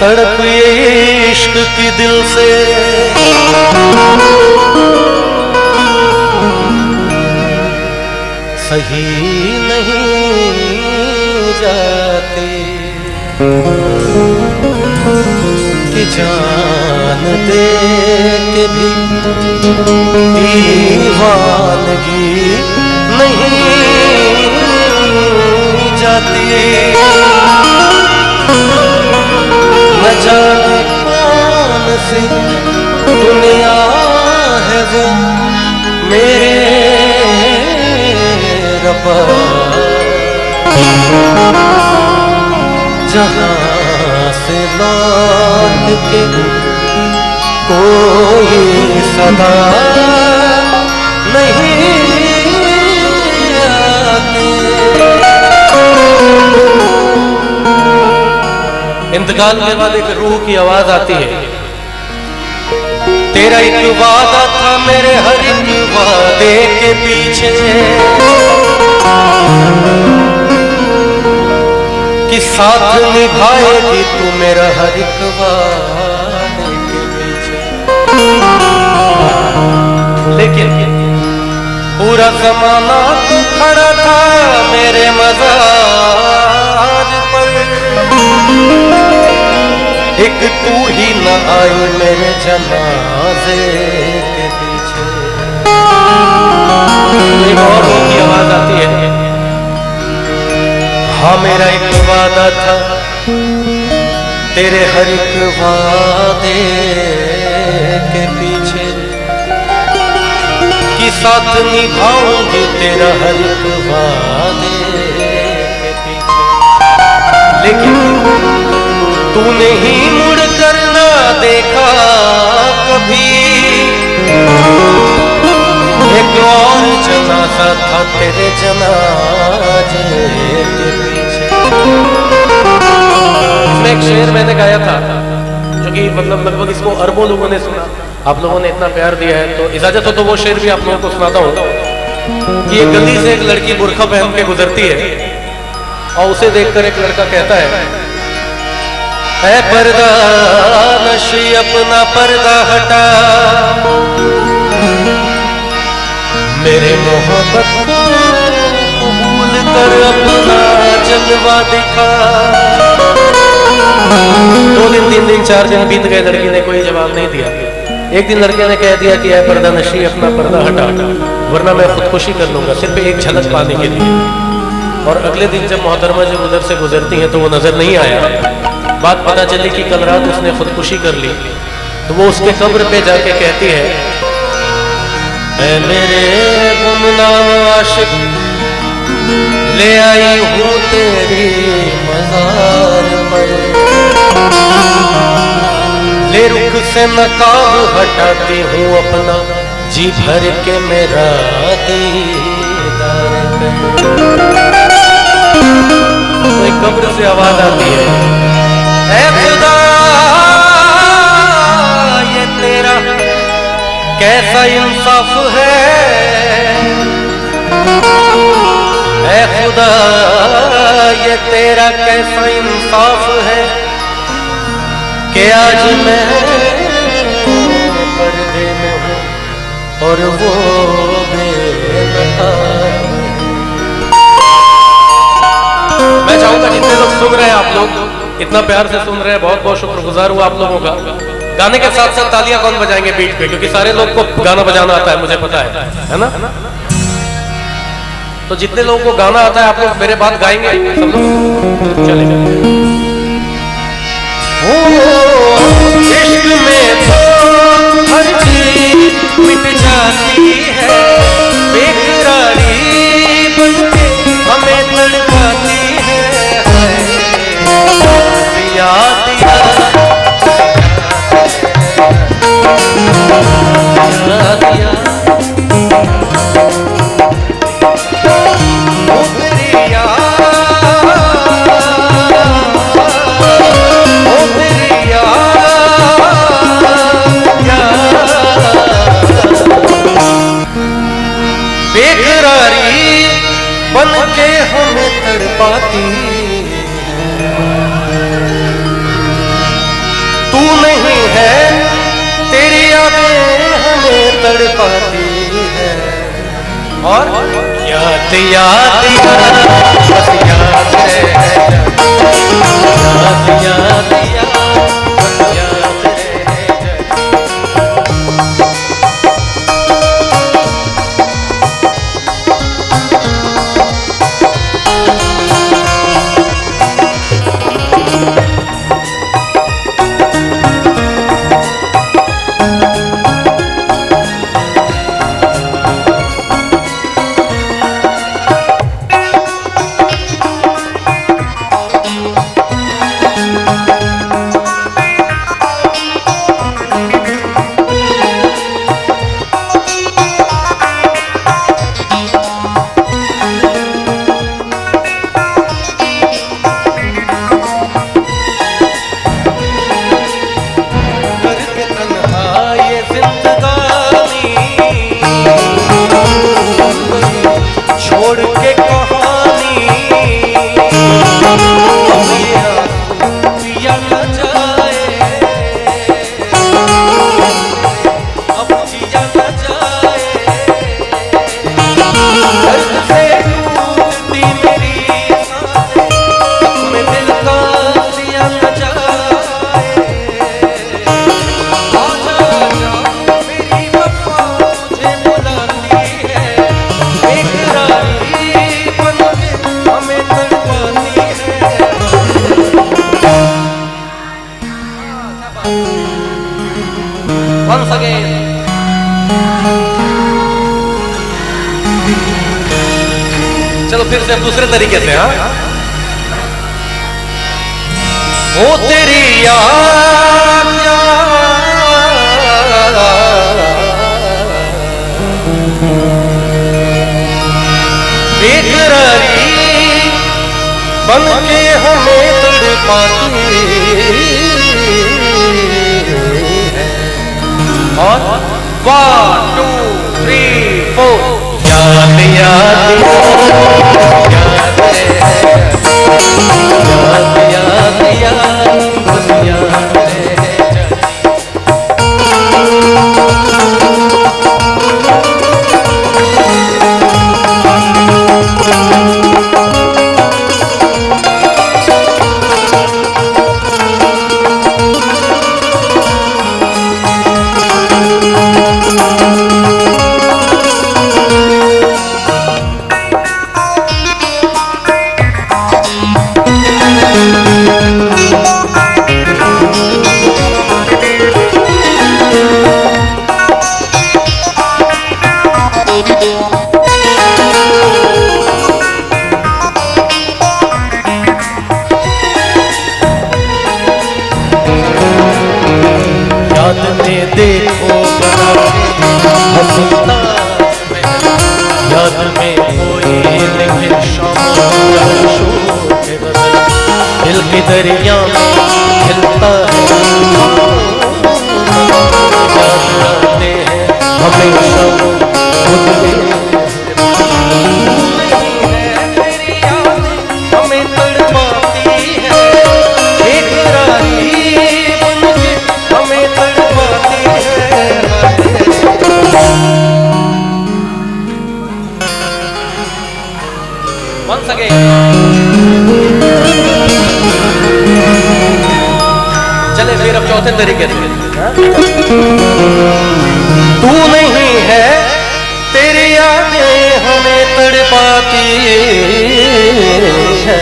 तड़प ये इश्क की दिल से सही नहीं जाती कि जान दे के भी दीवानगी नहीं जाती। न जाने कौन सी दुनिया है वो मेरे रब्बा जहाँ से लौट के कोई सदा नहीं आती। इंतकाल के बाद एक रूह की आवाज आती है, तेरा एक वादा था मेरे हर एक वादे के पीछे कि साथ निभाएगी तू मेरा हर एक वादे के पीछे। लेकिन पूरा जमाना तू खड़ा था मेरे मज़ार पर, एक तू ही न आई मेरे जनाजे के पीछे। एक और की आवाज आती है, हाँ मेरा एक वादा था तेरे हर एक वादे के पीछे कि साथ निभाऊंगी तेरा हर एक वादे के पीछे। लेकिन तूने ही मुड़ कर ना देखा कभी, एक और जनाजा था तेरे जनाजे के पीछे। इसमें एक शेर मैंने गाया था जो कि मतलब लगभग इसको अरबों लोगों ने सुना, आप लोगों ने इतना प्यार दिया है तो इजाजत हो तो वो शेर भी आप लोगों को सुनाता हूँ कि एक गली से एक लड़की बुर्खा पहन के गुजरती है और उसे देखकर एक लड़का कहता है, ऐ पर्दा नशी अपना पर्दा हटा, मेरे मोहब्बत को कबूल कर अपना जलवा दिखा। 2 दिन 3 दिन 4 दिन बीत गए, लड़की ने कोई जवाब नहीं दिया। एक दिन लड़के ने कह दिया कि ऐ पर्दा नशी अपना पर्दा हटा वरना मैं खुदकुशी कर लूंगा, सिर्फ एक झलक पाने के लिए। और अगले दिन जब मोहतरमा जब उधर से गुजरती हैं तो वो नजर नहीं आया। बात पता चली कि कल रात उसने खुदकुशी कर ली, तो वो उसके कब्र पे जाके कहती है, ऐ मेरे गुमनाम आशिक ले आई हूँ तेरी मज़ार पर, ले रुख से नकाब हटाती हूँ अपना जी भर के मेरा दीदार कर। तो एक कब्र से आवाज आती है, ऐ खुदा ये तेरा कैसा इंसाफ है, ऐ खुदा ये तेरा कैसा इंसाफ है कि आज मैं पर्दे में हूँ और वो बेनकाब। मैं चाहूंगा जितने लोग सुन रहे हैं, आप लोग इतना प्यार से सुन रहे हैं, बहुत बहुत शुक्रगुजार हूँ आप लोगों का। गाने के साथ साथ तालियां कौन बजाएंगे बीट पे, क्योंकि सारे लोग को गाना बजाना आता है, मुझे पता है ना। तो जितने लोगों को गाना आता है आप लोग मेरे बात गाएंगे सब लोग, चलेगा। इश्क में तो हर चीज मिट जाती है, बेकरारी बनके हमें तड़पाती है। दिया दिया दिया बेकरारी बन के हमें तड़पाती, तड़पाती है। और याद याद याद बस याद है, याद याद याद बस याद है। चलो फिर से दूसरे तरीके से। हाँ, ओ तेरी याद बेकरारी बन के हमें तड़पाती है। और 1 2 3 4 याद याद याद है, याद याद याद बस याद है। देखो हंसता याद में कोई लेकिन दिल के दरिया में खिलता है। याद आते हैं हमेशा हमें तड़पाती है, बेकरारी बन के हमें तड़पाती है। Once again, चले फिर अब चौथे तरीके से। तू नहीं है तेरी यादें हमें तड़पाती है,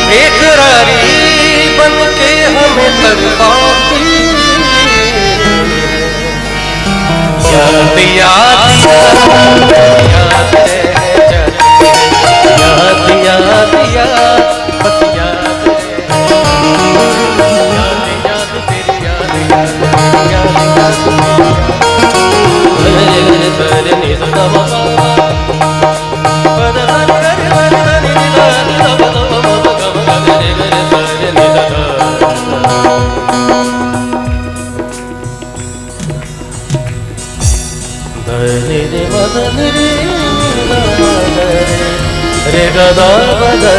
बेकरारी बन के हमें तड़पाती। याद याद याद है, याद याद याद बस याद है। याद याद तेरी याद याद याद रे गा दा गा दा